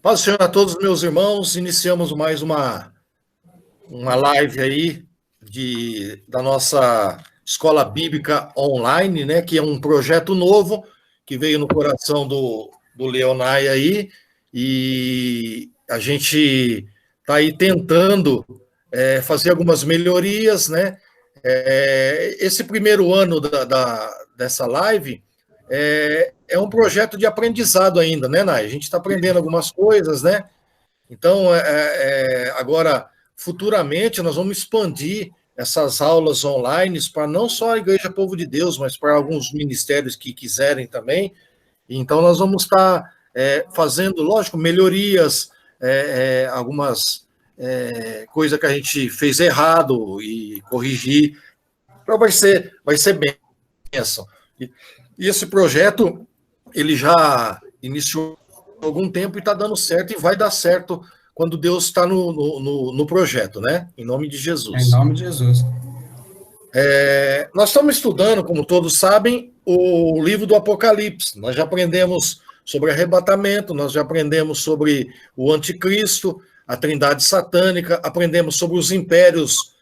Paz do Senhor a todos, meus irmãos. Iniciamos mais uma live aí da nossa Escola Bíblica Online, né? Que é um projeto novo que veio no coração do Leonai aí. E a gente está aí tentando fazer algumas melhorias, né? Esse primeiro ano dessa live é um projeto de aprendizado ainda, né, Nai? A gente está aprendendo algumas coisas, né? Então, agora, futuramente, nós vamos expandir essas aulas online para não só a Igreja Povo de Deus, mas para alguns ministérios que quiserem também. Então, nós vamos estar fazendo, lógico, melhorias, algumas coisas que a gente fez errado e corrigir. Então, vai ser bênção. E esse projeto, ele já iniciou há algum tempo e está dando certo, e vai dar certo quando Deus está no projeto, né? Em nome de Jesus. Em nome de Jesus. Nós estamos estudando, como todos sabem, o livro do Apocalipse. Nós já aprendemos sobre arrebatamento, nós já aprendemos sobre o anticristo, a trindade satânica, aprendemos sobre os impérios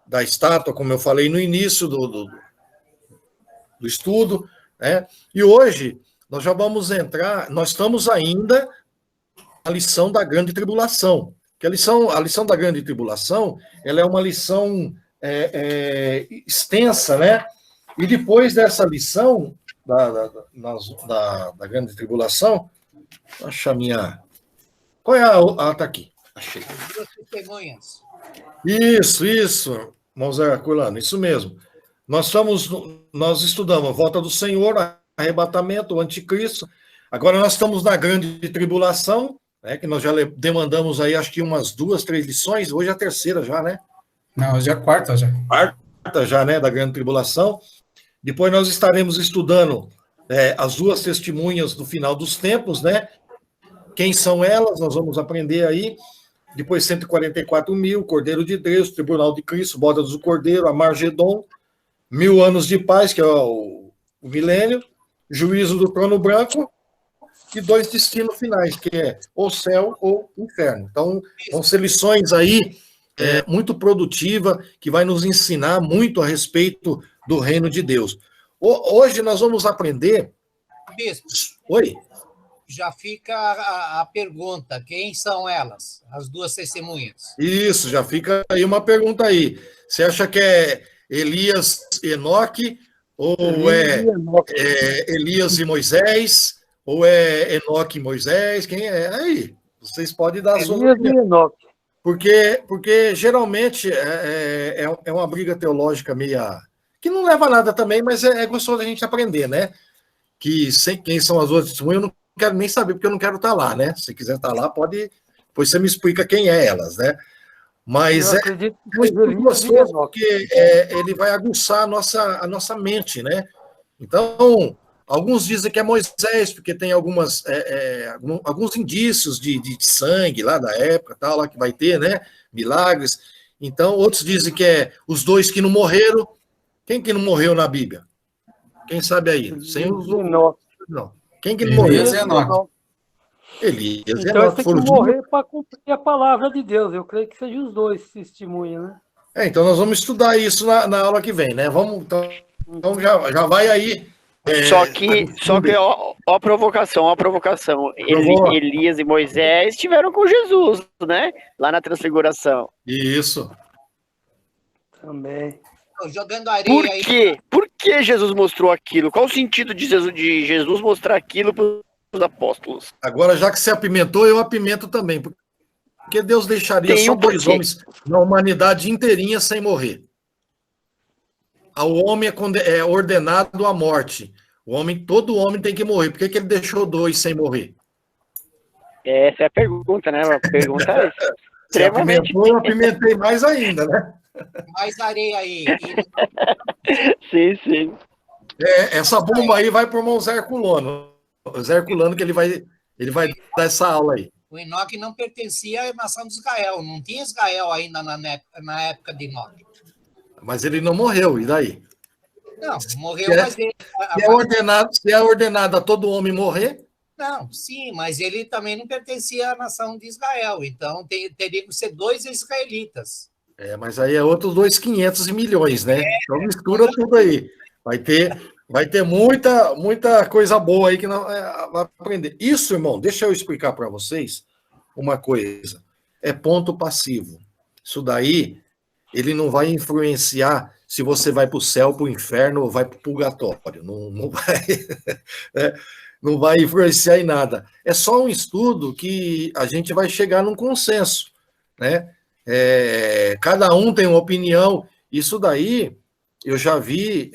da estátua, como eu falei no início do estudo, né? E hoje nós já vamos entrar, nós estamos ainda na lição da grande tribulação, que a lição da grande tribulação, ela é uma lição extensa, né? E depois dessa lição da grande tribulação, acha a minha... Qual é a... tá aqui, achei. Duas testemunhas. Isso, Mozart Herculano, isso mesmo. Nós estudamos a volta do Senhor, arrebatamento, o anticristo. Agora nós estamos na grande tribulação, né, que nós já demandamos aí, acho que umas 2, 3 lições. Hoje é a terceira já, né? Não, hoje é a quarta já. Quarta já, né, da grande tribulação. Depois nós estaremos estudando as 2 testemunhas do final dos tempos, né? Quem são elas? Nós vamos aprender aí. Depois 144 mil, Cordeiro de Deus, Tribunal de Cristo, Bodas do Cordeiro, Amargedon, 1000 anos de paz, que é o milênio, juízo do trono branco, e 2 destinos finais, que é o céu ou o inferno. Então, vão ser lições aí muito produtivas, que vai nos ensinar muito a respeito do reino de Deus. Hoje nós vamos aprender... Bispo, Oi? já fica a pergunta, quem são elas, as 2 testemunhas? Isso, já fica aí uma pergunta aí. Você acha que é Elias e Enoque, ou Elias e Moisés, ou é Enoque e Moisés? Quem é? Aí, vocês podem dar a sua opinião. Porque geralmente é uma briga teológica meia... que não leva a nada também, mas é gostoso a gente aprender, né? Que quem são as outras testemunhas, eu não quero nem saber, porque eu não quero estar lá, né? Se quiser estar lá, pode... Depois você me explica quem é elas, né? Mas é um estudo gostoso, porque ele vai aguçar a nossa mente, né? Então, alguns dizem que é Moisés, porque tem alguns indícios de sangue lá da época, tal, lá que vai ter, né? Milagres. Então, outros dizem que é os 2 que não morreram. Quem que não morreu na Bíblia? Quem sabe aí? Sem os... Não. Quem que não morreu? Elias e Enoque. Elias e Então Enoque tem que foram... morrer para cumprir a palavra de Deus. Eu creio que sejam os 2 testemunhas, né? Então nós vamos estudar isso na aula que vem, né? Vamos, então já vai aí. Só que ó a provocação. Elias e Moisés estiveram com Jesus, né? Lá na Transfiguração. Isso. Também. Jogando areia Por aí. quê? Por que Jesus mostrou aquilo? Qual o sentido de Jesus mostrar aquilo para os apóstolos? Agora, já que você apimentou, eu apimento também. Porque Deus deixaria Tem só um 2 porquê. homens na humanidade inteirinha sem morrer. O homem é ordenado à morte. Todo homem tem que morrer. Por que ele deixou 2 sem morrer? Essa é a pergunta, né? A pergunta é Você apimentou, eu apimentei mais ainda, né? Mais areia aí. Sim. Essa bomba aí vai para o irmão Zé Herculano. O Zé Herculano que ele vai dar essa aula aí. O Enoque não pertencia à nação de Israel, não tinha Israel ainda na época de Enoque. Mas ele não morreu, e daí? Não, morreu, mas ele... Se é ordenado a todo homem morrer, Não, sim, mas ele também não pertencia à nação de Israel, então teria que ser 2 israelitas. Mas aí é outros 2.500 milhões, né? Então mistura tudo aí. Vai ter muita coisa boa aí que nós vai aprender. Isso, irmão, deixa eu explicar para vocês uma coisa. É ponto passivo. Isso daí, ele não vai influenciar se você vai para o céu, para o inferno ou vai para o purgatório. Não vai, né? Não vai influenciar em nada. É só um estudo que a gente vai chegar num consenso, né? Cada um tem uma opinião. Isso daí, eu já vi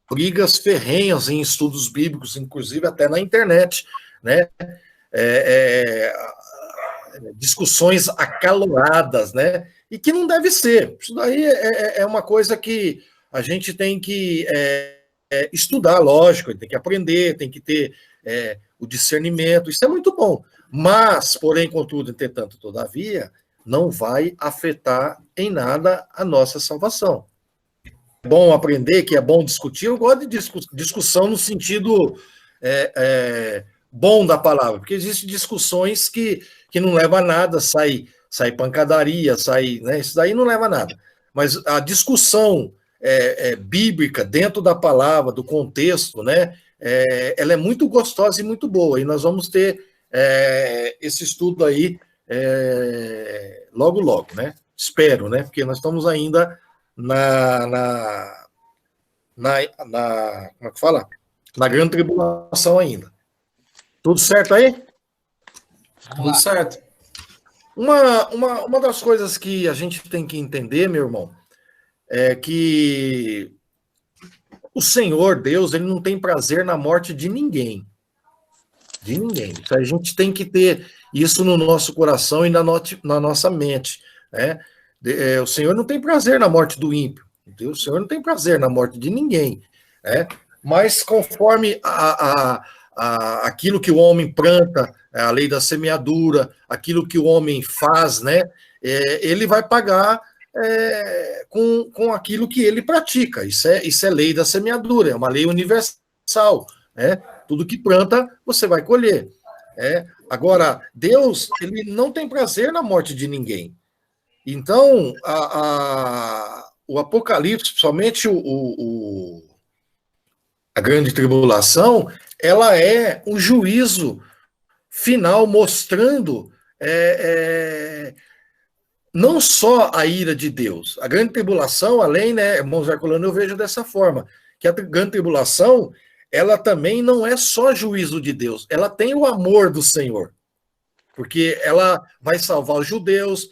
brigas ferrenhas em estudos bíblicos, inclusive até na internet, né? Discussões acaloradas, né? E que não deve ser. Isso daí é uma coisa que a gente tem que estudar, lógico, tem que aprender, tem que ter o discernimento, isso é muito bom. Mas, porém, contudo, entretanto, todavia, não vai afetar em nada a nossa salvação. É bom aprender, que é bom discutir, eu gosto de discussão no sentido bom da palavra, porque existem discussões que não levam a nada, sai pancadaria, né? Isso daí não leva a nada. Mas a discussão bíblica, dentro da palavra, do contexto, né? Ela é muito gostosa e muito boa, e nós vamos ter esse estudo aí logo, né? Espero, né? Porque nós estamos ainda como é que fala? Na grande tribulação ainda. Tudo certo aí? Tudo certo. Uma das coisas que a gente tem que entender, meu irmão, é que o Senhor, Deus, ele não tem prazer na morte de ninguém. De ninguém. Então, a gente tem que ter isso no nosso coração e na nossa mente, né? O Senhor não tem prazer na morte do ímpio. O Senhor não tem prazer na morte de ninguém, né? Mas conforme aquilo que o homem planta, a lei da semeadura, aquilo que o homem faz, né? Ele vai pagar com aquilo que ele pratica. Isso é lei da semeadura, é uma lei universal, né? Tudo que planta, você vai colher. Agora, Deus, ele não tem prazer na morte de ninguém. Então, o Apocalipse, principalmente a grande tribulação, ela é um juízo final mostrando não só a ira de Deus. A grande tribulação, além, né, irmãos Herculano, eu vejo dessa forma, que a grande tribulação, ela também não é só juízo de Deus, ela tem o amor do Senhor, porque ela vai salvar os judeus,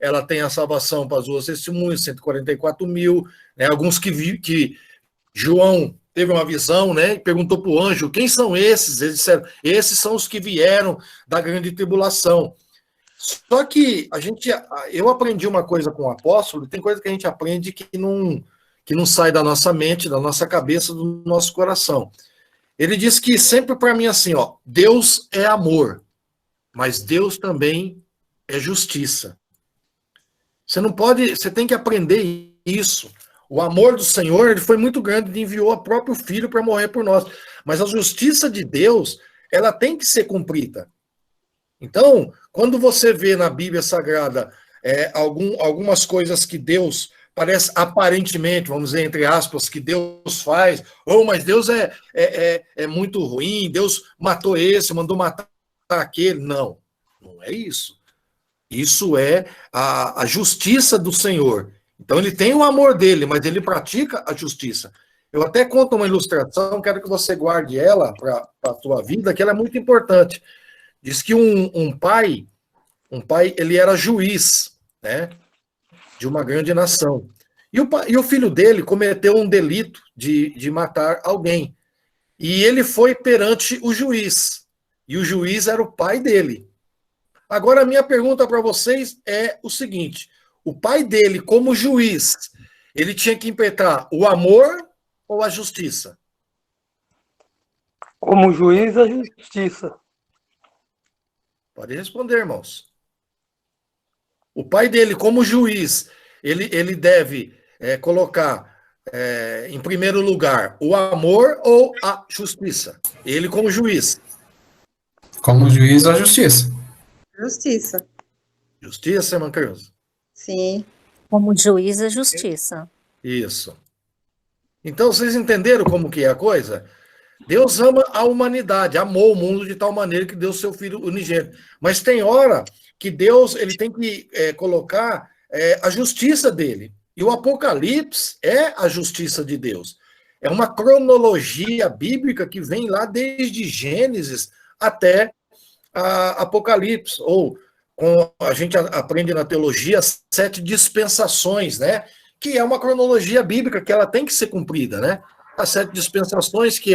ela tem a salvação para as duas testemunhas, 144 mil, né, alguns que João teve uma visão, né, e perguntou para o anjo, quem são esses? Eles disseram, esses são os que vieram da grande tribulação. Só que eu aprendi uma coisa com o apóstolo, tem coisa que a gente aprende que não sai da nossa mente, da nossa cabeça, do nosso coração. Ele diz que sempre para mim assim, ó, Deus é amor, mas Deus também é justiça. Você tem que aprender isso. O amor do Senhor, ele foi muito grande, ele enviou o próprio Filho para morrer por nós. Mas a justiça de Deus, ela tem que ser cumprida. Então, quando você vê na Bíblia Sagrada algumas coisas que Deus parece aparentemente, vamos dizer, entre aspas, que Deus faz, mas Deus é muito ruim, Deus matou esse, mandou matar aquele. Não é isso. Isso é a justiça do Senhor. Então, ele tem o amor dele, mas ele pratica a justiça. Eu até conto uma ilustração, quero que você guarde ela para a tua vida, que ela é muito importante. Diz que um pai, ele era juiz, né, de uma grande nação. E o filho dele cometeu um delito de matar alguém. E ele foi perante o juiz. E o juiz era o pai dele. Agora, a minha pergunta para vocês é o seguinte: o pai dele, como juiz, ele tinha que impetrar o amor ou a justiça? Como juiz, a justiça. Pode responder, irmãos. O pai dele, como juiz, ele deve colocar em primeiro lugar o amor ou a justiça? Ele como juiz. Como juiz da justiça. Justiça. Justiça, irmã Cruz? Sim. Como juiz da justiça. Isso. Então, vocês entenderam como que é a coisa? Deus ama a humanidade, amou o mundo de tal maneira que deu seu Filho unigênito. Mas tem hora que Deus ele tem que colocar a justiça dele. E o Apocalipse é a justiça de Deus. É uma cronologia bíblica que vem lá desde Gênesis até Apocalipse. Ou, como a gente aprende na teologia, 7 dispensações, né? Que é uma cronologia bíblica que ela tem que ser cumprida, né? As 7 dispensações que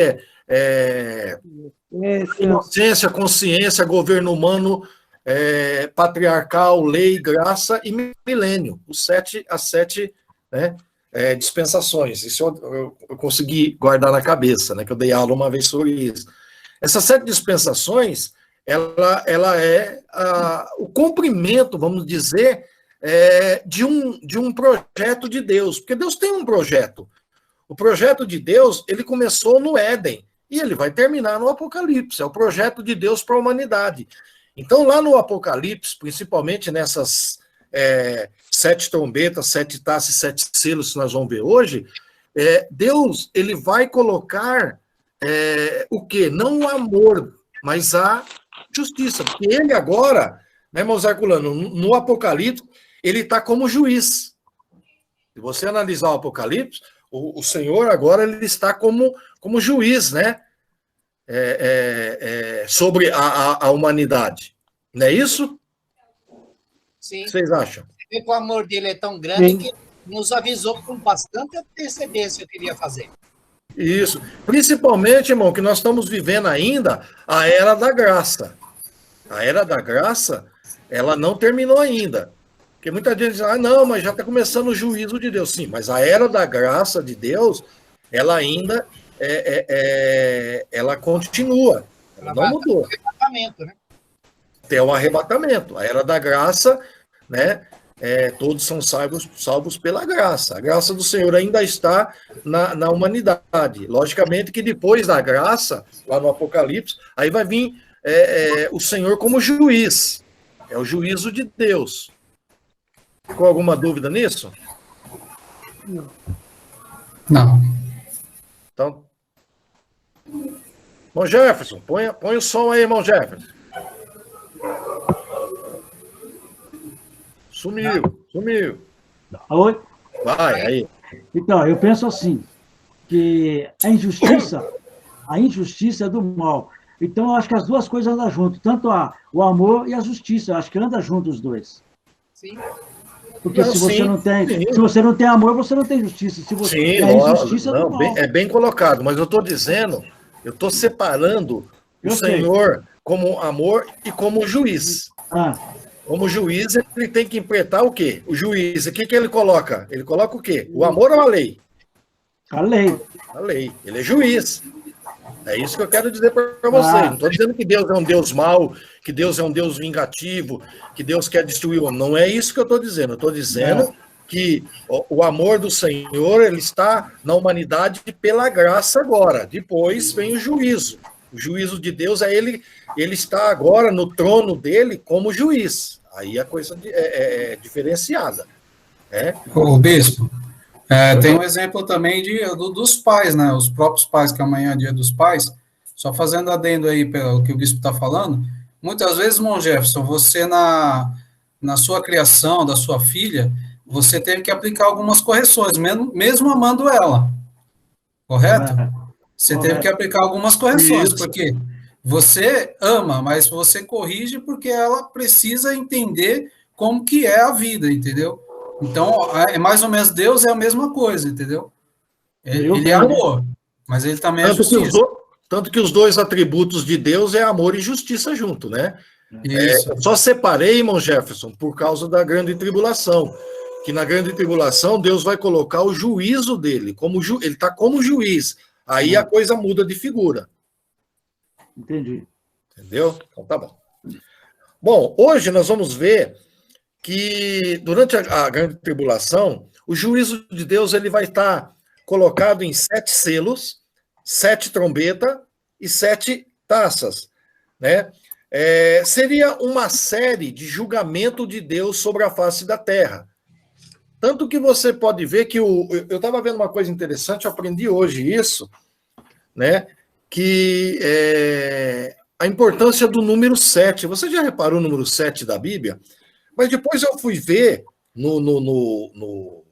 inocência, consciência, governo humano, patriarcal, lei, graça e milênio. As sete, né, dispensações. Isso eu consegui guardar na cabeça, né? Que eu dei aula uma vez sobre isso. Essas 7 dispensações, ela é o cumprimento, vamos dizer, de um projeto de Deus, porque Deus tem um projeto. O projeto de Deus, ele começou no Éden, e ele vai terminar no Apocalipse, é o projeto de Deus para a humanidade. Então, lá no Apocalipse, principalmente nessas 7 trombetas, 7 taças, 7 selos que nós vamos ver hoje, Deus, ele vai colocar o quê? Não o amor, mas a justiça, porque ele agora, né, irmão Herculano, no Apocalipse, ele está como juiz. Se você analisar o Apocalipse, o Senhor agora ele está como juiz, né? Sobre a humanidade. Não é isso? Sim. O que vocês acham? O amor dele é tão grande Sim. que nos avisou com bastante antecedência o que ele ia fazer. Isso. Principalmente, irmão, que nós estamos vivendo ainda a Era da Graça. A Era da Graça, ela não terminou ainda. Porque muita gente diz, não, mas já está começando o juízo de Deus. Sim, mas a Era da Graça de Deus, ela ainda ela continua. Ela não mudou. Arrebatamento, né? Até o arrebatamento. A Era da Graça, né? Todos são salvos pela graça. A graça do Senhor ainda está na humanidade. Logicamente que depois da graça, lá no Apocalipse, aí vai vir o Senhor como juiz. É o juízo de Deus. Ficou alguma dúvida nisso? Não. Então, irmão Jefferson, põe o som aí, irmão Jefferson. Sumiu. Oi? Vai, aí. Então, eu penso assim, que a injustiça é do mal. Então, eu acho que as duas coisas andam junto, tanto o amor e a justiça. Eu acho que andam juntos os dois. Sim. Porque se você não tem amor, você não tem justiça. Se você tem injustiça, não, bem colocado, mas eu estou dizendo, eu estou separando o Senhor como amor e como juiz. Como juiz, ele tem que interpretar o quê? O juiz, o que ele coloca? Ele coloca o quê? O amor ou a lei? A lei. A lei. Ele é juiz. É isso que eu quero dizer para vocês. Não estou dizendo que Deus é um Deus mau, que Deus é um Deus vingativo, que Deus quer destruir o homem. Não é isso que eu estou dizendo. Eu estou dizendo que o amor do Senhor, ele está na humanidade pela graça agora. Depois vem o juízo. O juízo de Deus ele está agora no trono dele como juiz. Aí a coisa é diferenciada. O bispo, tem um exemplo também dos pais, né? Os próprios pais, que amanhã é dia dos pais. Só fazendo adendo aí pelo que o bispo está falando. Muitas vezes, irmão Jefferson, você na sua criação da sua filha, você teve que aplicar algumas correções, mesmo amando ela. Correto? Você teve que aplicar algumas correções, porque você ama, mas você corrige porque ela precisa entender como que é a vida, entendeu? Então, mais ou menos, Deus é a mesma coisa, entendeu? Ele é amor, mas ele também é justiça. Tanto que os dois atributos de Deus é amor e justiça junto, né? Isso. Só separei, irmão Jefferson, por causa da grande tribulação. Que na grande tribulação, Deus vai colocar o juízo dele. Ele está como juiz. Aí a coisa muda de figura. Entendi. Entendeu? Então tá bom. Bom, hoje nós vamos ver que durante a grande tribulação, o juízo de Deus ele vai estar colocado em 7 selos, 7 trombetas e 7 taças, né? seria uma série de julgamento de Deus sobre a face da terra. Tanto que você pode ver que eu estava vendo uma coisa interessante, eu aprendi hoje isso, né? Que a importância do número 7. Você já reparou o número 7 da Bíblia? Mas depois eu fui ver no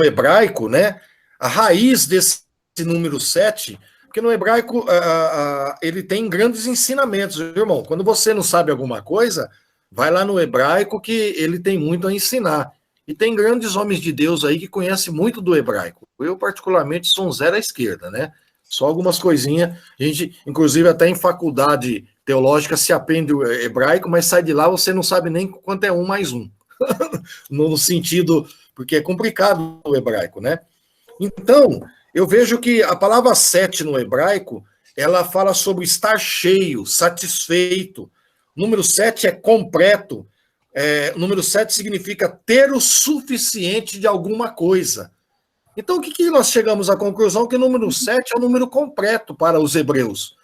hebraico, né? A raiz desse número 7, porque no hebraico ele tem grandes ensinamentos, irmão. Quando você não sabe alguma coisa, vai lá no hebraico que ele tem muito a ensinar. E tem grandes homens de Deus aí que conhecem muito do hebraico. Eu, particularmente, sou um zero à esquerda, né? Só algumas coisinhas. A gente, inclusive, até em faculdade teológica se aprende o hebraico, mas sai de lá, você não sabe nem quanto é 1 mais 1. No sentido, porque é complicado o hebraico, né? Então, eu vejo que a palavra 7 no hebraico, ela fala sobre estar cheio, satisfeito. O número 7 é completo. O número 7 significa ter o suficiente de alguma coisa. Então, o que nós chegamos à conclusão? Que o número 7 é o número completo para os hebreus.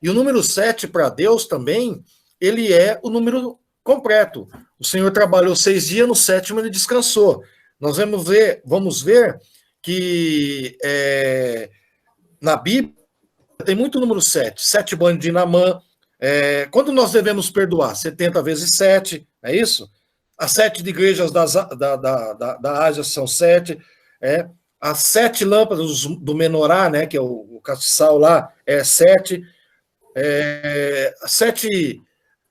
E o número 7 para Deus também, ele é o número completo. O Senhor trabalhou 6 dias, no 7º ele descansou. Nós vamos ver que na Bíblia tem muito número 7. 7 banhos de Naamã. Quando nós devemos perdoar? 70 vezes 7, é isso? As 7 de igrejas da Ásia são 7. As 7 lâmpadas do menorá, né, que é o castiçal lá, é 7. 7,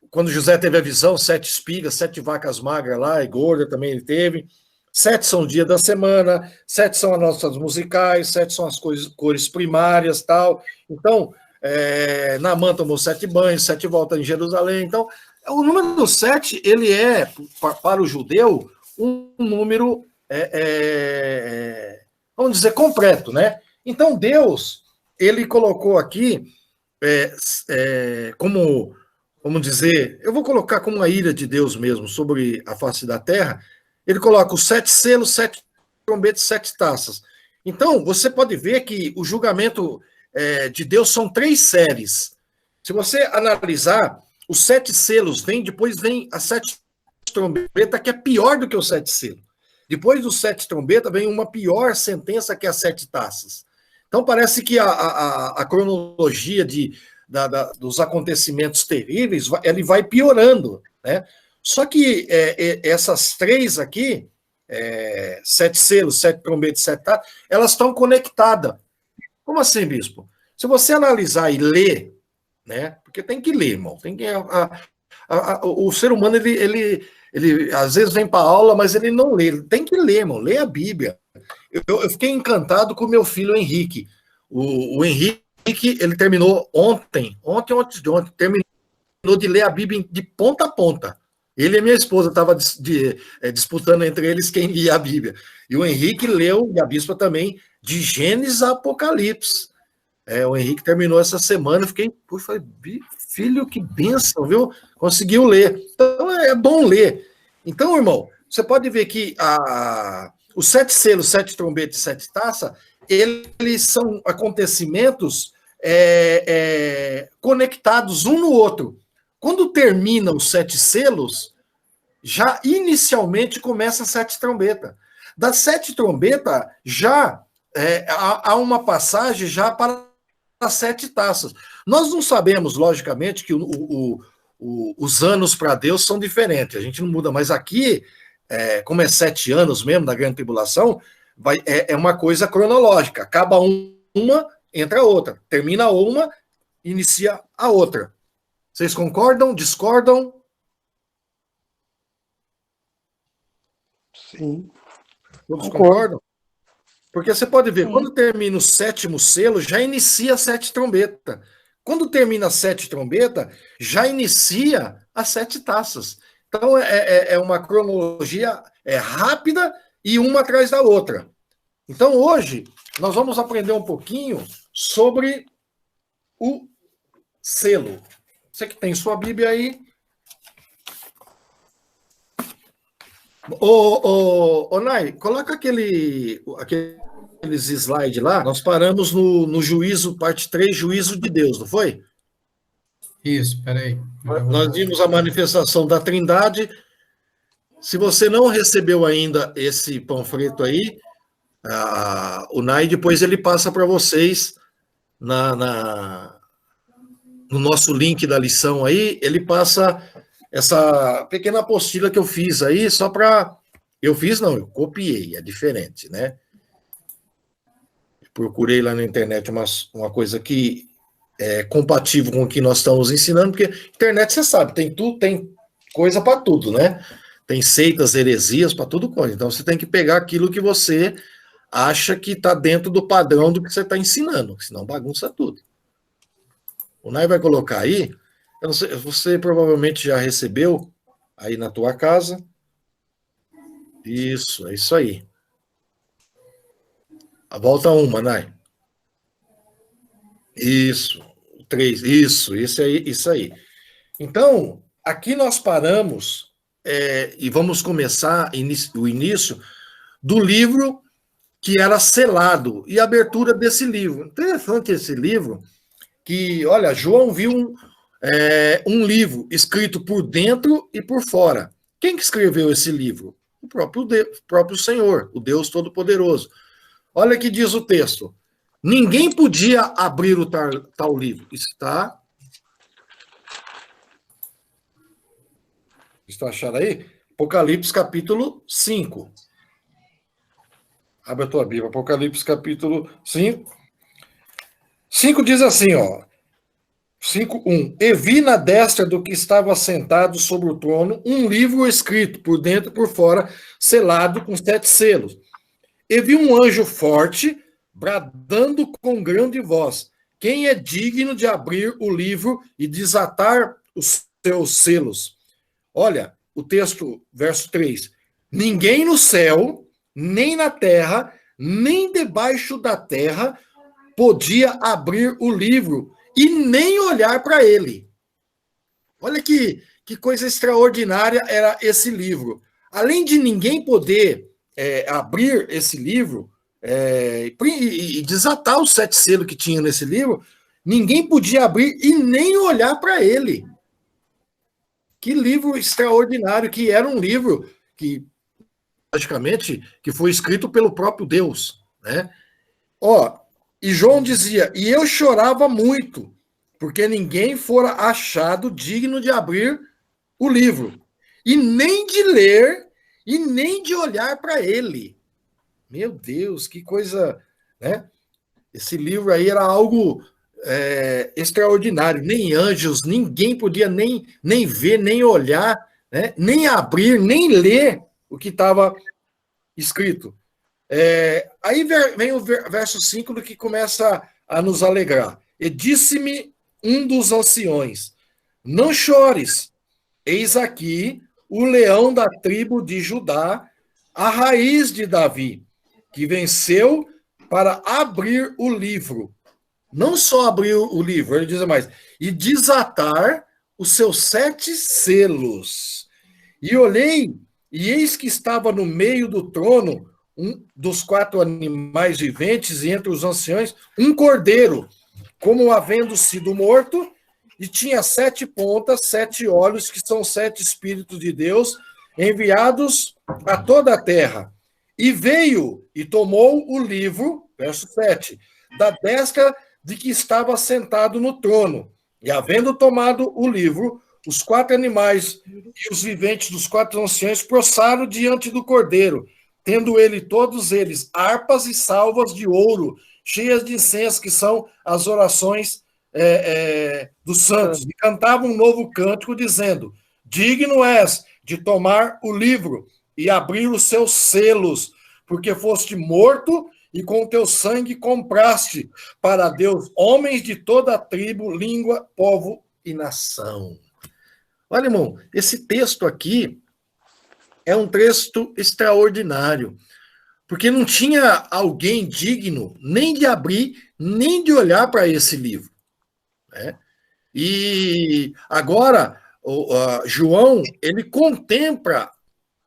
quando José teve a visão, 7 espigas, 7 vacas magras lá, e gorda também ele teve. 7 são o dia da semana, 7 são as nossas musicais, 7 são as cores primárias, tal. Então, Naamã tomou 7 banhos, 7 voltas em Jerusalém. Então, o número 7, ele é, para o judeu, um número, vamos dizer, completo, né? Então, Deus, ele colocou aqui, como, vamos dizer, eu vou colocar como a ira de Deus mesmo sobre a face da terra, ele coloca os 7 selos, 7 trombetas, 7 taças. Então, você pode ver que o julgamento de Deus são 3 séries. Se você analisar, os 7 selos depois vem as 7 trombetas, que é pior do que os 7 selos. Depois dos 7 trombetas, vem uma pior sentença, que é as 7 taças. Então, parece que a cronologia dos acontecimentos terríveis, ele vai piorando, né? Só que essas 3 aqui, 7 selos, 7 trombetas, 7 taças, elas estão conectadas. Como assim, bispo? Se você analisar e ler, né? Porque tem que ler, irmão. Tem que, o ser humano, ele às vezes vem para aula, mas ele não lê. Ele tem que ler, irmão. Lê a Bíblia. Eu fiquei encantado com o meu filho Henrique. O Henrique, ele terminou ontem, terminou de ler a Bíblia de ponta a ponta. Ele e minha esposa estavam disputando entre eles quem lia a Bíblia. E o Henrique leu, e a bispa também, de Gênesis a Apocalipse. O Henrique terminou essa semana, eu fiquei, puxa, filho, que bênção, viu? Conseguiu ler. Então, é bom ler. Então, irmão, você pode ver que os 7 selos, 7 trombetas e 7 taças, eles são acontecimentos conectados um no outro. Quando termina os 7 selos, já inicialmente começa as 7 trombetas. Das 7 trombetas, já há uma passagem já para as 7 taças. Nós não sabemos, logicamente, que os anos para Deus são diferentes. A gente não muda, mas aqui, como é 7 anos mesmo da grande tribulação, é uma coisa cronológica. Acaba uma, entra a outra. Termina uma, inicia a outra. Vocês concordam? Discordam? Sim. Todos concordam? Porque você pode ver, quando termina o 7º selo, já inicia a 7 trombetas. Quando termina a 7 trombetas, já inicia as 7 taças. Então, é uma cronologia rápida e uma atrás da outra. Então, hoje, nós vamos aprender um pouquinho sobre o selo. Você que tem sua Bíblia aí. Ô, Nai, coloca aqueles slides lá. Nós paramos no juízo, parte 3, juízo de Deus, não foi? Isso, peraí. Nós vimos a manifestação da Trindade. Se você não recebeu ainda esse panfleto aí, o Nai depois ele passa para vocês no nosso link da lição aí, ele passa essa pequena apostila que eu fiz aí, só para... Eu copiei, é diferente, né? Procurei lá na internet uma coisa que é compatível com o que nós estamos ensinando, porque internet, você sabe, tem coisa para tudo, né? Tem seitas, heresias para tudo coisa. Então, você tem que pegar aquilo que você acha que está dentro do padrão do que você está ensinando, senão bagunça tudo. O Nai vai colocar aí, eu não sei, você provavelmente já recebeu aí na tua casa. Isso, é isso aí. A volta uma, Nai. Isso, 3, isso aí. Então, aqui nós paramos e vamos começar o início do livro que era selado e a abertura desse livro. Interessante esse livro, que, olha, João viu um livro escrito por dentro e por fora. Quem que escreveu esse livro? O próprio Senhor, o Deus Todo-Poderoso. Olha o que diz o texto. Ninguém podia abrir o tal livro. Está achando aí? Apocalipse capítulo 5. Abre a tua Bíblia, Apocalipse capítulo 5. 5 diz assim, ó. 5:1. E vi na destra do que estava sentado sobre o trono um livro escrito por dentro e por fora, selado com 7 selos. E vi um anjo forte, bradando com grande voz: quem é digno de abrir o livro e desatar os seus selos? Olha, o texto, verso 3. Ninguém no céu, nem na terra, nem debaixo da terra, podia abrir o livro e nem olhar para ele. Olha que coisa extraordinária era esse livro. Além de ninguém poder abrir esse livro e desatar os 7 selos que tinha nesse livro, ninguém podia abrir e nem olhar para ele. Que livro extraordinário, que era um livro que, logicamente, que foi escrito pelo próprio Deus, né? E João dizia, e eu chorava muito, porque ninguém fora achado digno de abrir o livro, e nem de ler, e nem de olhar para ele. Meu Deus, que coisa, né? Esse livro aí era algo extraordinário. Nem anjos, ninguém podia nem ver, nem olhar, né? Nem abrir, nem ler o que estava escrito. Aí vem o verso 5 do que começa a nos alegrar. E disse-me um dos anciões: não chores, eis aqui o leão da tribo de Judá, a raiz de Davi, que venceu para abrir o livro. Não só abrir o livro, ele diz mais, e desatar os seus 7 selos. E olhei, e eis que estava no meio do trono um dos 4 animais viventes, e entre os anciões, um cordeiro, como havendo sido morto, e tinha 7 pontas, 7 olhos, que são 7 Espíritos de Deus, enviados a toda a terra. E veio e tomou o livro, verso 7, da destra de que estava sentado no trono. E havendo tomado o livro, os 4 animais e os viventes dos 4 anciões prostraram diante do cordeiro, tendo todos eles harpas e salvas de ouro, cheias de incenso, que são as orações dos santos, e cantavam um novo cântico, dizendo: digno és de tomar o livro e abrir os seus selos, porque foste morto e com teu sangue compraste para Deus homens de toda a tribo, língua, povo e nação. Olha, irmão, esse texto aqui é um texto extraordinário, porque não tinha alguém digno nem de abrir, nem de olhar para esse livro, né? E agora, João, ele contempla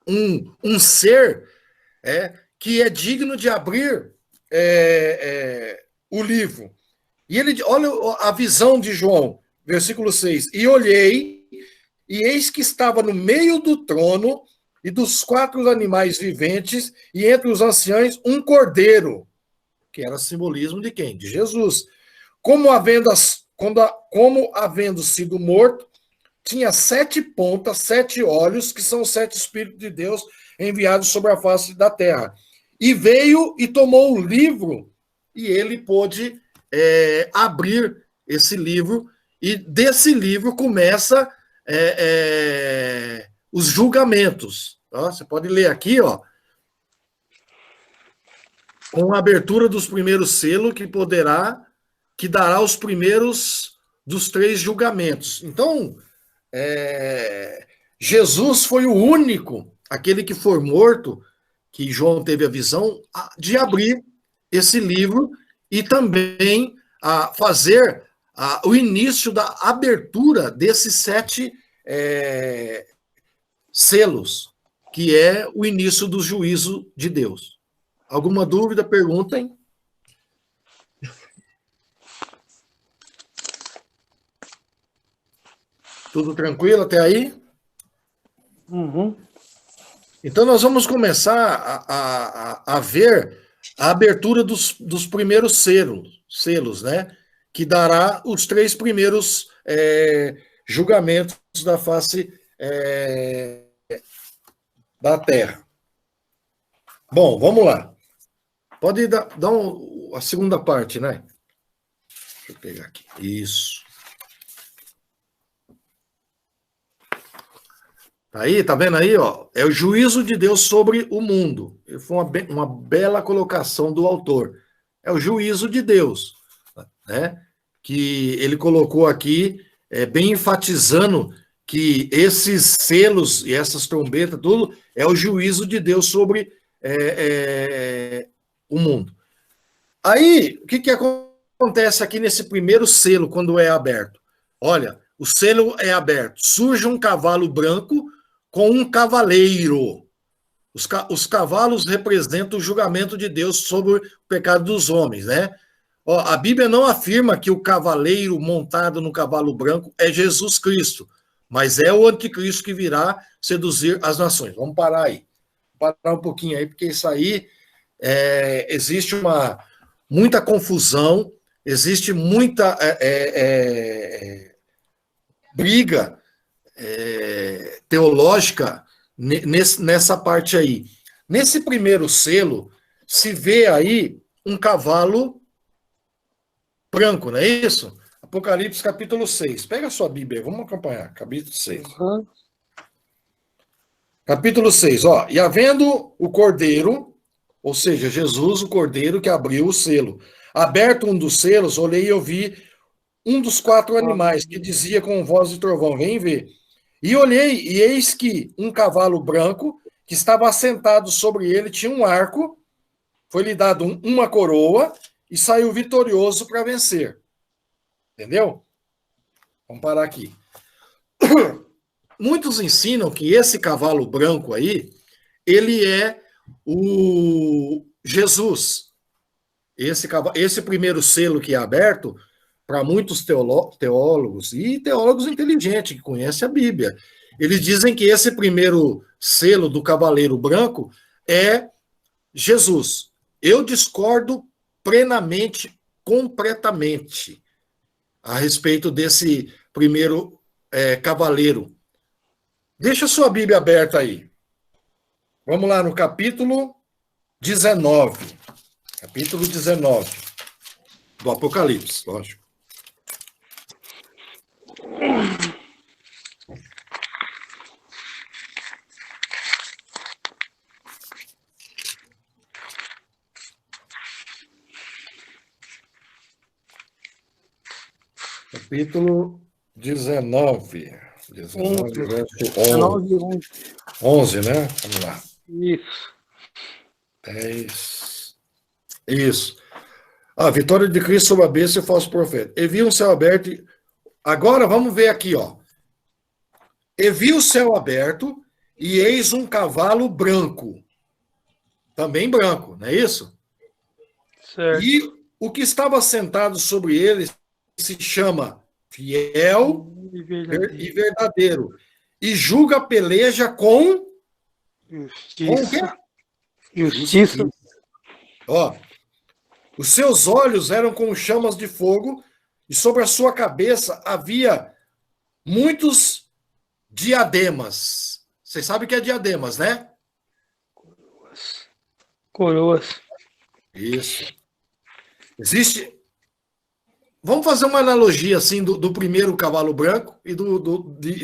um ser que é digno de abrir o livro. E ele, olha a visão de João, versículo 6. E olhei, e eis que estava no meio do trono e dos 4 animais viventes, e entre os anciãos, um cordeiro, que era simbolismo de quem? De Jesus. Como havendo sido morto, tinha 7 pontas, 7 olhos, que são 7 Espíritos de Deus enviados sobre a face da terra. E veio e tomou o livro, e ele pôde abrir esse livro, e desse livro começa os julgamentos. Ó, você pode ler aqui, ó, com a abertura dos primeiros selos, que dará os primeiros dos 3 julgamentos. Então, Jesus foi o único, aquele que foi morto, que João teve a visão de abrir esse livro e também fazer o início da abertura desses 7 selos, que é o início do juízo de Deus. Alguma dúvida? Perguntem. Tudo tranquilo até aí? Uhum. Então, nós vamos começar a ver a abertura dos primeiros selos, né? Que dará os 3 primeiros julgamentos da face da terra. Bom, vamos lá. Pode dar a segunda parte, né? Deixa eu pegar aqui. Isso. Aí, tá vendo aí, ó? É o juízo de Deus sobre o mundo. Foi uma bela colocação do autor. É o juízo de Deus, né? Que ele colocou aqui, bem enfatizando que esses selos e essas trombetas, tudo, é o juízo de Deus sobre o mundo. Aí, o que acontece aqui nesse primeiro selo, quando é aberto? Olha, o selo é aberto. Surge um cavalo branco com um cavaleiro. Os cavalos representam o julgamento de Deus sobre o pecado dos homens, né? Ó, a Bíblia não afirma que o cavaleiro montado no cavalo branco é Jesus Cristo, mas é o anticristo que virá seduzir as nações. Vamos parar aí. Parar um pouquinho aí, porque isso aí existe muita confusão, existe muita briga teológica nessa parte aí. Nesse primeiro selo, se vê aí um cavalo branco, não é isso? Apocalipse capítulo 6. Pega a sua Bíblia, vamos acompanhar. Capítulo 6. Uhum. Capítulo 6, ó. E havendo o cordeiro, ou seja, Jesus, o cordeiro que abriu o selo. Aberto um dos selos, olhei e ouvi um dos 4 animais, que dizia com voz de trovão, vem ver. E olhei, e eis que um cavalo branco, que estava assentado sobre ele, tinha um arco, foi-lhe dado uma coroa, e saiu vitorioso para vencer. Entendeu? Vamos parar aqui. Muitos ensinam que esse cavalo branco aí, ele é o Jesus. Esse primeiro selo que é aberto, para muitos teólogos, e teólogos inteligentes que conhecem a Bíblia, eles dizem que esse primeiro selo do cavaleiro branco é Jesus. Eu discordo plenamente, completamente, a respeito desse primeiro cavaleiro. Deixa a sua Bíblia aberta aí. Vamos lá no capítulo 19. Capítulo 19 do Apocalipse, lógico. Capítulo 19. 19, verso 11, né? Vamos lá. Isso. 10. Isso. A vitória de Cristo sobre a besta e o falso profeta. E vi um céu aberto. Agora vamos ver aqui, ó. E vi o céu aberto e eis um cavalo branco. Também branco, não é isso? Certo. E o que estava sentado sobre ele se chama fiel E e verdadeiro. verdadeiro. E julga a peleja com o quê? Justiça. Ó, os seus olhos eram como chamas de fogo, e sobre a sua cabeça havia muitos diademas. Vocês sabem o que é diademas, né? Coroas. Isso. Existe. Vamos fazer uma analogia assim do primeiro cavalo branco e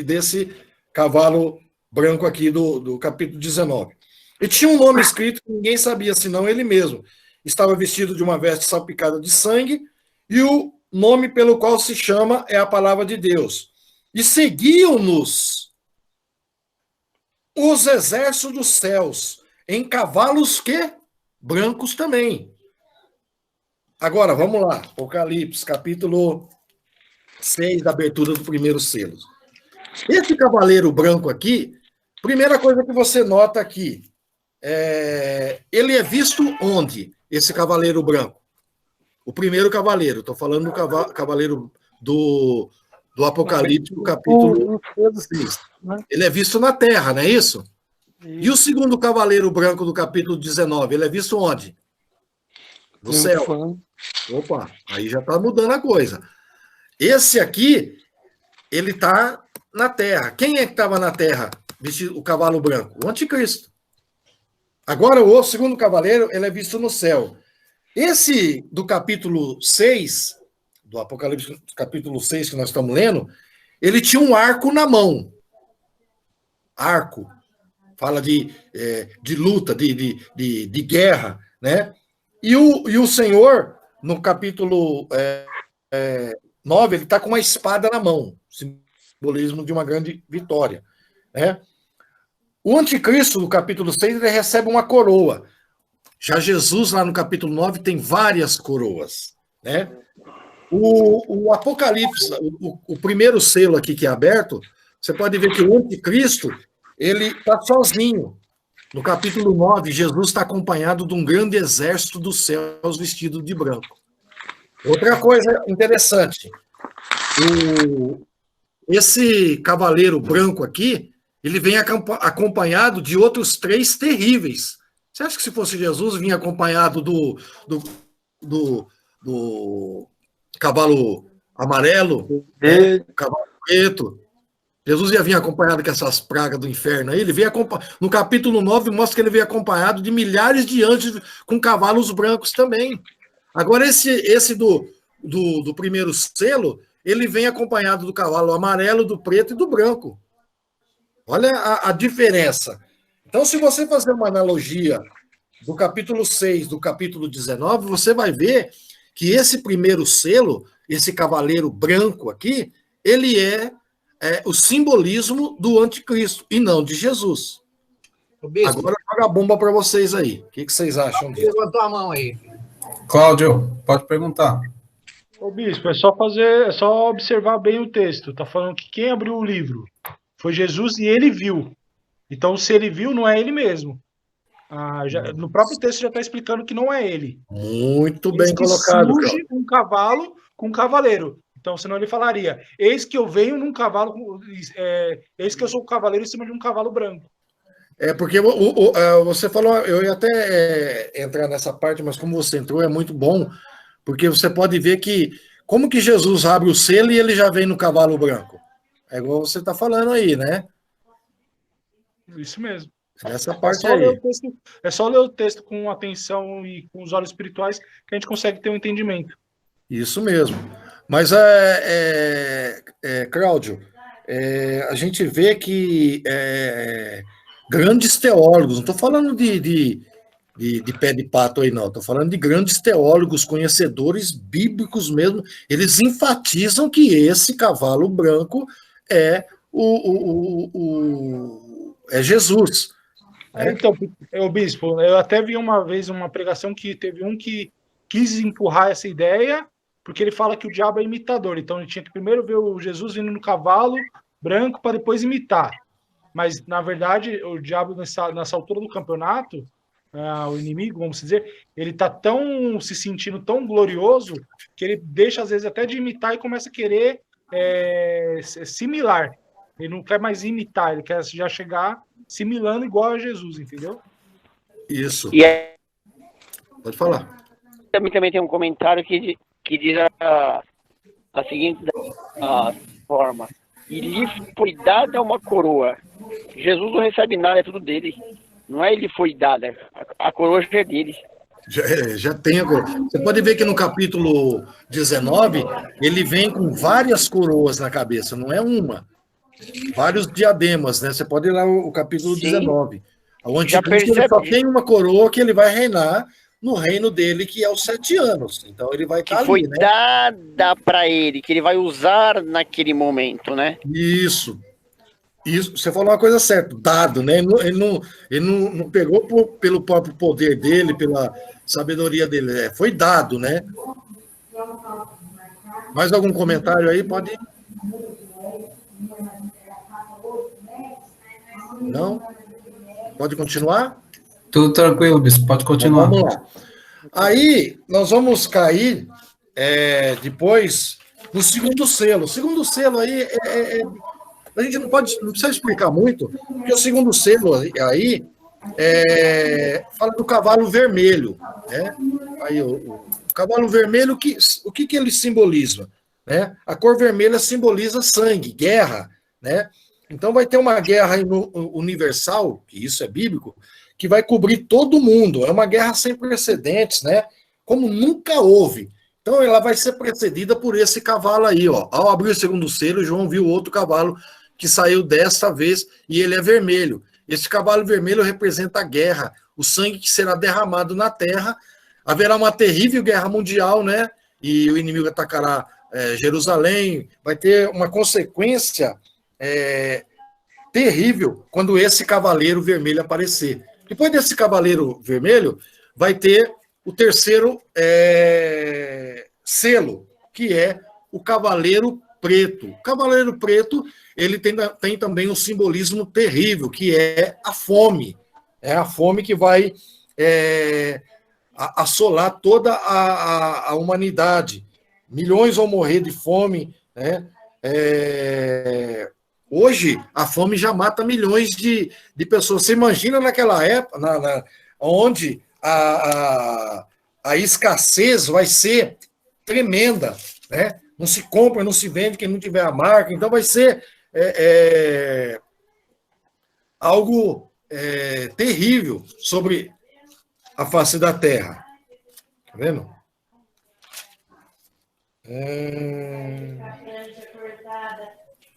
desse cavalo branco aqui do capítulo 19. Ele tinha um nome escrito que ninguém sabia, senão ele mesmo. Estava vestido de uma veste salpicada de sangue, e o nome pelo qual se chama é a palavra de Deus. E seguiam-nos os exércitos dos céus, em cavalos que? Brancos também. Agora, vamos lá. Apocalipse, capítulo 6, da abertura do primeiro selo. Esse cavaleiro branco aqui, primeira coisa que você nota aqui, ele é visto onde? Esse cavaleiro branco? O primeiro cavaleiro. Estou falando do cavaleiro do Apocalipse, do capítulo 6. Ele é visto na terra, não é isso? E o segundo cavaleiro branco do capítulo 19, ele é visto onde? No céu. Opa, aí já está mudando a coisa. Esse aqui, ele está na terra. Quem é que estava na terra, vestido o cavalo branco? O anticristo. Agora, o segundo cavaleiro, ele é visto no céu. Esse do capítulo 6, do Apocalipse, capítulo 6 que nós estamos lendo, ele tinha um arco na mão. Arco. Fala de luta, de guerra, né? E o Senhor, no capítulo 9, ele está com uma espada na mão, simbolismo de uma grande vitória, né? O anticristo, do capítulo 6, ele recebe uma coroa. Já Jesus, lá no capítulo 9, tem várias coroas, né? O Apocalipse, o primeiro selo aqui que é aberto, você pode ver que o anticristo, ele está sozinho. No capítulo 9, Jesus está acompanhado de um grande exército dos céus vestido de branco. Outra coisa interessante, esse cavaleiro branco aqui, ele vem acompanhado de outros 3 terríveis. Você acha que se fosse Jesus, vinha acompanhado do cavalo amarelo, né? Cavalo preto? Jesus ia vir acompanhado com essas pragas do inferno aí. Ele veio no capítulo 9, mostra que ele veio acompanhado de milhares de anjos com cavalos brancos também. Agora, esse do primeiro selo, ele vem acompanhado do cavalo amarelo, do preto e do branco. Olha a diferença. Então, se você fazer uma analogia do capítulo 6, do capítulo 19, você vai ver que esse primeiro selo, esse cavaleiro branco aqui, ele é o simbolismo do anticristo e não de Jesus. Agora joga a bomba para vocês aí. O que vocês acham disso? Levantou a mão aí. Cláudio, pode perguntar. Ô, Bispo, é só observar bem o texto. Tá falando que quem abriu o livro foi Jesus e ele viu. Então, se ele viu, não é ele mesmo. No próprio texto já está explicando que não é ele. Muito bem colocado. Surge um cavalo com um cavaleiro. Então, senão ele falaria: eis que eu venho num cavalo, eis que eu sou o cavaleiro em cima de um cavalo branco. Porque você falou, eu ia até entrar nessa parte, mas como você entrou, é muito bom, porque você pode ver que, como que Jesus abre o selo e ele já vem no cavalo branco? É igual você está falando aí, né? Isso mesmo. Essa parte aí. É só ler o texto com atenção e com os olhos espirituais que a gente consegue ter um entendimento. Isso mesmo. Mas, Cláudio, a gente vê que grandes teólogos, não estou falando de pé de pato aí, não, estou falando de grandes teólogos, conhecedores bíblicos mesmo, eles enfatizam que esse cavalo branco é Jesus. Então, Bispo, eu até vi uma vez uma pregação que teve um que quis empurrar essa ideia, porque ele fala que o diabo é imitador, então ele tinha que primeiro ver o Jesus vindo no cavalo branco para depois imitar. Mas, na verdade, o diabo, nessa altura do campeonato, o inimigo, vamos dizer, ele está se sentindo tão glorioso que ele deixa, às vezes, até de imitar e começa a querer similar. Ele não quer mais imitar, ele quer já chegar similando igual a Jesus, entendeu? Isso. E aí, Pode falar. também tem um comentário que diz a seguinte forma: e lhe foi dada uma coroa. Jesus não recebe nada, é tudo dele. Não é ele foi dada, a coroa já é dele. Já tem a coroa. Você pode ver que no capítulo 19, ele vem com várias coroas na cabeça, não é uma. Vários diademas, né? Você pode ir lá o capítulo Sim. 19. O Já anticristo ele só percebe. tem uma coroa que ele vai reinar no reino dele, que é os 7 anos. Então ele vai Que estar foi ali, né? dada para ele, que ele vai usar naquele momento, né? Isso. Você falou uma coisa certa, dado, né? Ele não pegou pelo próprio poder dele, pela sabedoria dele, foi dado, né? Mais algum comentário aí? Pode ir. Não? Pode continuar? Tudo tranquilo, bispo, pode continuar. Então, vamos lá. Aí, nós vamos cair depois no segundo selo. O segundo selo aí, a gente não precisa explicar muito, porque o segundo selo aí fala do cavalo vermelho, né? Aí, o cavalo vermelho, o que ele simboliza? Né? A cor vermelha simboliza sangue, guerra, né? Então vai ter uma guerra universal, que isso é bíblico, que vai cobrir todo mundo. É uma guerra sem precedentes, né? Como nunca houve. Então ela vai ser precedida por esse cavalo aí, ó. Ao abrir o segundo selo, João viu outro cavalo que saiu desta vez e ele é vermelho. Esse cavalo vermelho representa a guerra, o sangue que será derramado na terra. Haverá uma terrível guerra mundial, né? E o inimigo atacará Jerusalém. Vai ter uma consequência terrível quando esse cavaleiro vermelho aparecer. Depois desse cavaleiro vermelho, vai ter o terceiro selo, que é o cavaleiro preto. O cavaleiro preto, ele tem também um simbolismo terrível, que é a fome. É a fome que vai assolar toda a humanidade. Milhões vão morrer de fome, né? Hoje, a fome já mata milhões de pessoas. Você imagina naquela época, onde a escassez vai ser tremenda, né? Não se compra, não se vende quem não tiver a marca. Então, vai ser algo terrível sobre a face da terra. Tá vendo?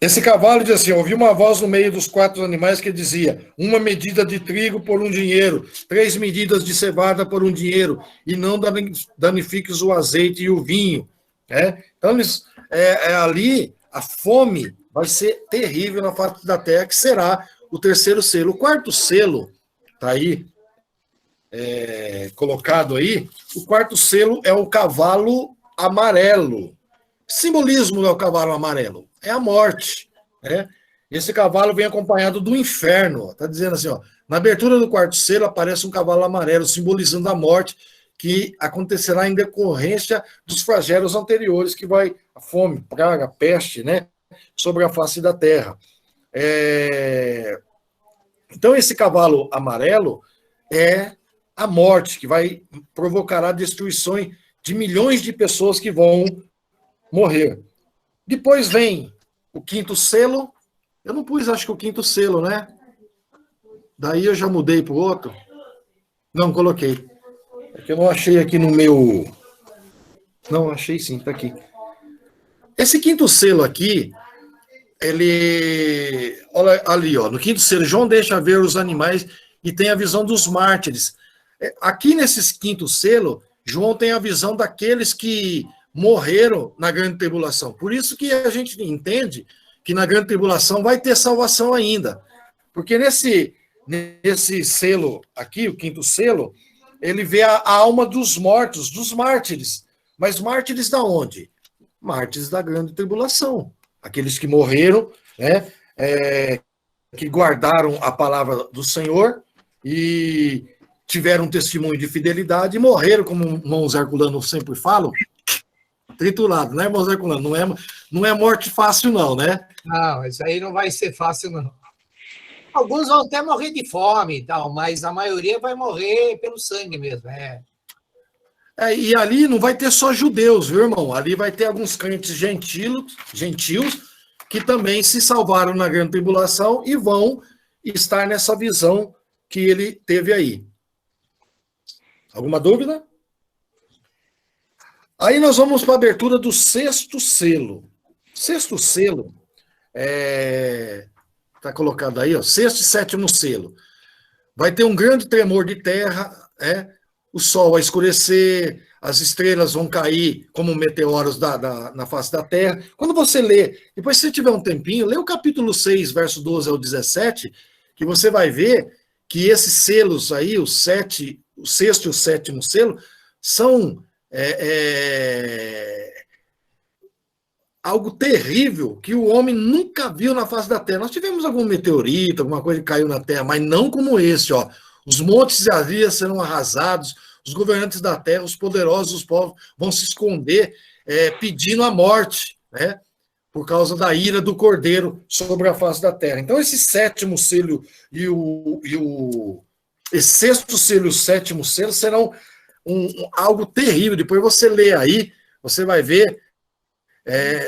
Esse cavalo diz assim: ouvi uma voz no meio dos 4 animais que dizia: 1 medida de trigo por 1 dinheiro, 3 medidas de cevada por 1 dinheiro, e não danifiques o azeite e o vinho. Então, ali, a fome vai ser terrível na face da terra, que será o terceiro selo. O quarto selo, está aí, colocado aí, o quarto selo é o cavalo amarelo. Que simbolismo é o cavalo amarelo? É a morte, né? Esse cavalo vem acompanhado do inferno. Está dizendo assim, ó, na abertura do quarto selo aparece um cavalo amarelo, simbolizando a morte que acontecerá em decorrência dos flagelos anteriores, que vai a fome, praga, peste, né, sobre a face da terra. Então, esse cavalo amarelo é a morte, que provocará destruições de milhões de pessoas que vão morrer. Depois vem o quinto selo. Eu não pus, acho que o quinto selo, né? Daí eu já mudei para o outro. Não, coloquei. É que eu não achei aqui no meu... Não, achei sim, está aqui. Esse quinto selo aqui, ele... Olha ali, ó, no quinto selo, João deixa ver os animais e tem a visão dos mártires. Aqui nesse quinto selo, João tem a visão daqueles que morreram na grande tribulação. Por isso que a gente entende que na grande tribulação vai ter salvação ainda. Porque nesse selo aqui, o quinto selo, ele vê a alma dos mortos, dos mártires. Mas mártires da onde? Mártires da grande tribulação. Aqueles que morreram, né, que guardaram a palavra do Senhor e tiveram um testemunho de fidelidade e morreram, como o irmão Zé Herculano sempre fala, triturado, né, irmão Zé Herculano? Não é morte fácil, não, né? Não, isso aí não vai ser fácil, não. Alguns vão até morrer de fome e tal, mas a maioria vai morrer pelo sangue mesmo. E ali não vai ter só judeus, viu, irmão? Ali vai ter alguns crentes gentios que também se salvaram na grande tribulação e vão estar nessa visão que ele teve aí. Alguma dúvida? Aí nós vamos para a abertura do sexto selo. Sexto selo está colocado aí, ó, sexto e sétimo selo. Vai ter um grande tremor de terra, o sol vai escurecer, as estrelas vão cair como meteoros na face da terra. Quando você lê, depois se você tiver um tempinho, lê o capítulo 6, verso 12 ao 17, que você vai ver que esses selos aí, o sexto e o sétimo selo, são algo terrível que o homem nunca viu na face da terra. Nós tivemos algum meteorito, alguma coisa que caiu na terra, mas não como esse, ó. Os montes e as ilhas serão arrasados, os governantes da terra, os poderosos, os povos vão se esconder pedindo a morte, né? Por causa da ira do Cordeiro sobre a face da terra. Então, esse sétimo selo esse sexto selo e o sétimo selo serão algo terrível. Depois você lê aí, você vai ver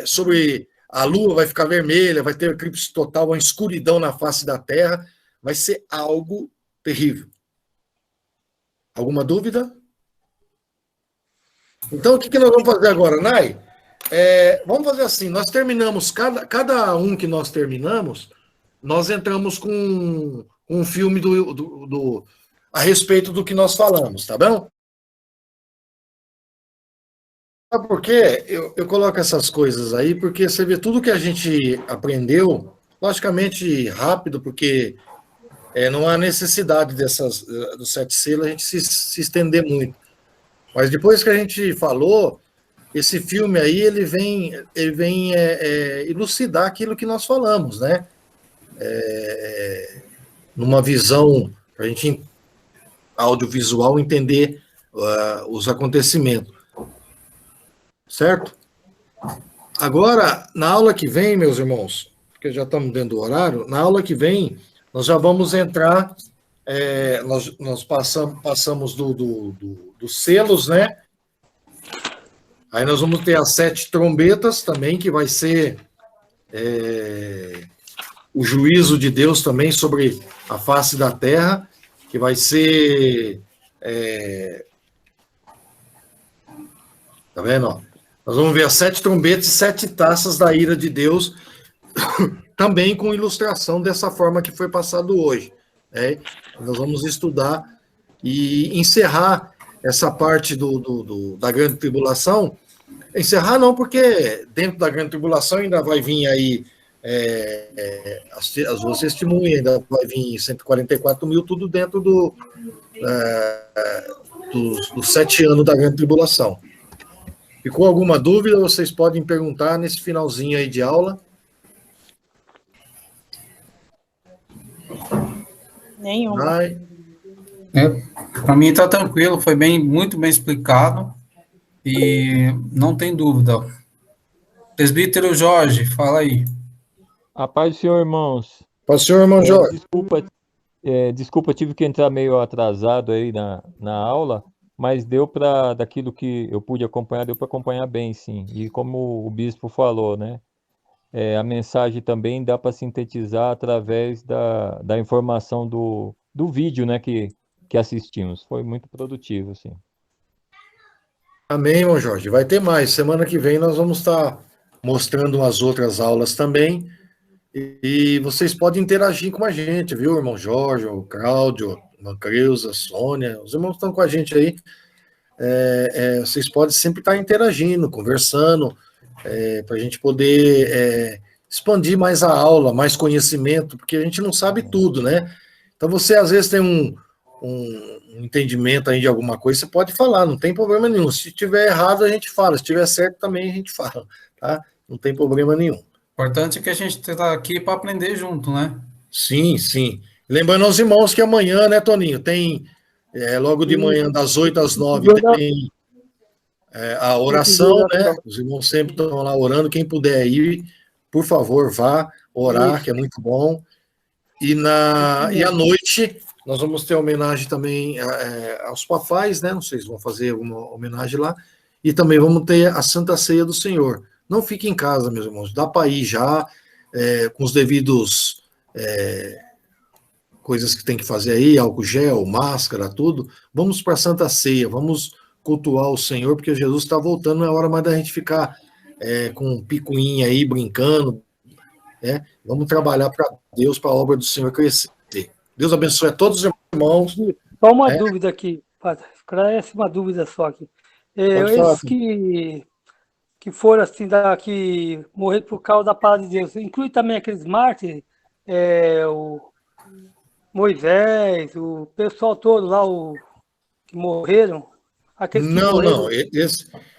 sobre a lua vai ficar vermelha, vai ter eclipse total, uma escuridão na face da terra. Vai ser algo terrível. Alguma dúvida? Então, o que nós vamos fazer agora, Nai? Vamos fazer assim, nós terminamos, cada um que nós terminamos, nós entramos com um filme a respeito do que nós falamos, tá bom? Sabe por quê? Eu coloco essas coisas aí, porque você vê tudo que a gente aprendeu, logicamente rápido, porque não há necessidade dos 7 selos a gente se estender muito. Mas depois que a gente falou, esse filme aí, ele vem elucidar aquilo que nós falamos, né? Numa visão, para a gente, audiovisual, entender os acontecimentos. Certo? Agora, na aula que vem, meus irmãos, porque já estamos dentro do horário, na aula que vem, nós já vamos entrar, nós passamos dos selos, né? Aí nós vamos ter as 7 trombetas também, que vai ser o juízo de Deus também sobre a face da terra, que vai ser... tá vendo? Ó? Nós vamos ver as 7 trombetas e 7 taças da ira de Deus, também com ilustração dessa forma que foi passado hoje. Né? Nós vamos estudar e encerrar essa parte da grande tribulação. Encerrar não, porque dentro da grande tribulação ainda vai vir aí as duas testemunhas, ainda vai vir 144 mil, tudo dentro dos 7 anos da grande tribulação. Ficou alguma dúvida? Vocês podem perguntar nesse finalzinho aí de aula. Nenhuma. Para mim está tranquilo, foi muito bem explicado e não tem dúvida. Presbítero Jorge, fala aí. A paz do Senhor, irmãos. Paz do Senhor, irmão Jorge. Desculpa, tive que entrar meio atrasado aí na aula, mas daquilo que eu pude acompanhar, deu para acompanhar bem, sim. E como o bispo falou, né? A mensagem também dá para sintetizar através da informação do vídeo, né, que assistimos. Foi muito produtivo, sim. Amém, irmão Jorge. Vai ter mais. Semana que vem nós vamos estar mostrando as outras aulas também. E vocês podem interagir com a gente, viu, irmão Jorge, o Cláudio, a irmã Creuza, a Sônia. Os irmãos estão com a gente aí. Vocês podem sempre estar interagindo, conversando, para a gente poder expandir mais a aula, mais conhecimento, porque a gente não sabe tudo, né? Então você às vezes tem um entendimento aí de alguma coisa, você pode falar, não tem problema nenhum. Se tiver errado, a gente fala, se tiver certo também a gente fala, tá? Não tem problema nenhum. O importante é que a gente está aqui para aprender junto, né? Sim, sim. Lembrando aos irmãos que amanhã, né, Toninho, tem logo de manhã, das 8 às 9, tem a oração, né? Os irmãos sempre estão lá orando. Quem puder ir, por favor, vá orar, que é muito bom. E à noite, nós vamos ter homenagem também aos papais, né? Não sei se vão fazer alguma homenagem lá. E também vamos ter a Santa Ceia do Senhor. Não fique em casa, meus irmãos. Dá para ir já, com os devidos coisas que tem que fazer aí, álcool gel, máscara, tudo. Vamos para a Santa Ceia, vamos cultuar o Senhor, porque Jesus está voltando, não é hora mais da gente ficar com picuinha aí, brincando. Vamos trabalhar para Deus, para a obra do Senhor crescer. Deus abençoe a todos os irmãos. Só uma dúvida aqui, esclarece uma dúvida só aqui. Esses que foram assim, que morreram por causa da palavra de Deus, inclui também aqueles mártires, o Moisés, o pessoal todo lá, que morreram? Não.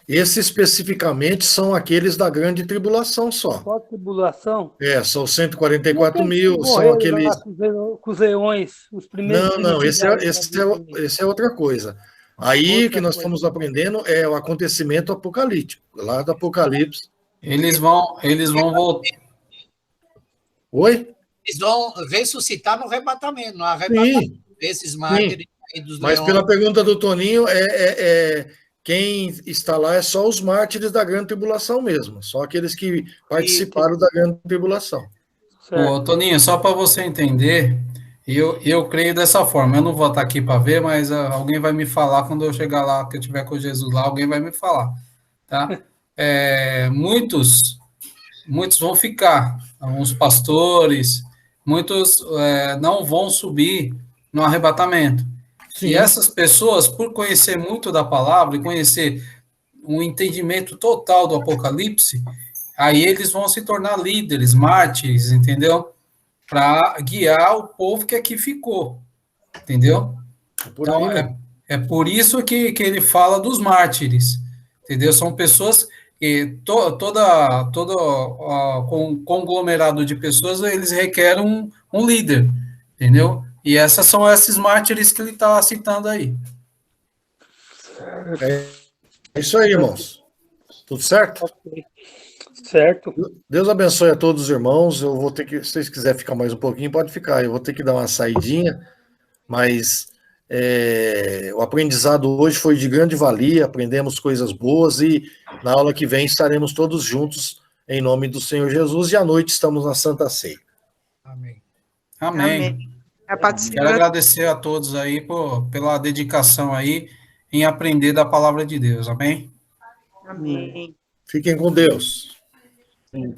Esse especificamente são aqueles da grande tribulação só. Só tribulação? São 144 mil, são aqueles... Com os leões, os primeiros... Não, esse é outra coisa. Aí que nós estamos aprendendo é o acontecimento apocalíptico, lá do Apocalipse. Eles vão voltar. Oi? Eles vão ressuscitar no arrebatamento, no arrebatamento. Sim. Esses mártires aí dos Mas leões. pela pergunta do Toninho, quem está lá é só os mártires da grande tribulação mesmo, só aqueles que participaram da grande tribulação. Ô, Toninho, só para você entender, eu creio dessa forma. Eu não vou estar aqui para ver, mas alguém vai me falar quando eu chegar lá, que eu estiver com Jesus lá, alguém vai me falar, tá? Muitos vão ficar, alguns pastores, muitos não vão subir no arrebatamento. Sim. E essas pessoas, por conhecer muito da palavra e conhecer um entendimento total do Apocalipse, aí eles vão se tornar líderes, mártires, entendeu? Para guiar o povo que aqui ficou, entendeu? Então, é por isso que ele fala dos mártires, entendeu? São pessoas que todo conglomerado de pessoas, eles requerem um líder, entendeu? E são esses mártires que ele está citando aí. É isso aí, irmãos. Tudo certo? Certo. Deus abençoe a todos os irmãos. Eu vou ter que, se vocês quiserem ficar mais um pouquinho, pode ficar. Eu vou ter que dar uma saidinha, mas o aprendizado hoje foi de grande valia, aprendemos coisas boas e na aula que vem estaremos todos juntos em nome do Senhor Jesus e à noite estamos na Santa Ceia. Amém. Amém. Quero agradecer a todos aí pela dedicação aí em aprender da palavra de Deus. Amém? Amém. Fiquem com Deus. Sim,